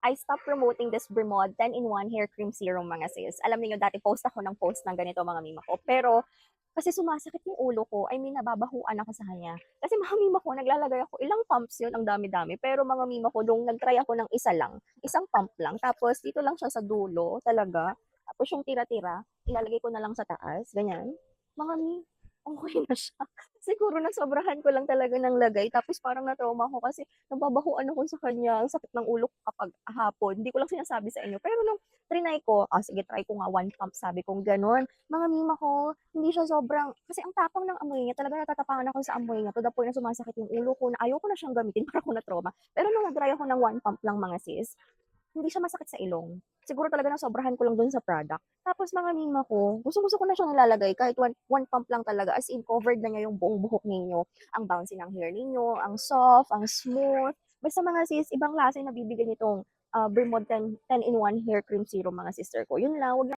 I stopped promoting this Bremod 10-in-1 hair cream serum mga sis. Alam niyo dati post ako ng post ng ganito mga mima ko. Pero kasi sumasakit yung ulo ko. I mean, nababahuan ako sa kanya. Kasi mga mima ko, naglalagay ako, ilang pumps yun, ang dami-dami. Pero mga mima ko, nung nag-try ako ng isa lang, isang pump lang. Tapos dito lang siya sa dulo, talaga. Tapos yung tira-tira, ilalagay ko na lang sa taas, ganyan. Mga mi, okay na siya. Siguro nasobrahan ko lang talaga ng lagay. Tapos parang na-trauma ako kasi nababahuan ako sa kanya. Ang sakit ng ulo ko kapag hapon. Hindi ko lang sinasabi sa inyo. Pero nung trinay ko, sige, try ko nga one pump, sabi kong gano'n. Mga mima ko, hindi siya sobrang, kasi ang tapang ng amoy niya, talaga natatapangan ako sa amoy niya to the point na sumasakit yung ulo ko, na ayaw ko na siyang gamitin para ko na-trauma. Pero nung nag-try ako ng one pump lang mga sis, hindi siya masakit sa ilong. Siguro talaga nasobrahan ko lang dun sa product. Tapos mga mima ko, gustong-gusto ko na siyang nilalagay kahit one pump lang talaga. As in, covered na niya yung buong buhok ninyo. Ang bouncy ng hair ninyo, ang soft, ang smooth. Basta mga sis, ibang klase na bibigyan nitong Bremod 10 in 1 hair cream serum mga sister ko. Yun lang, wag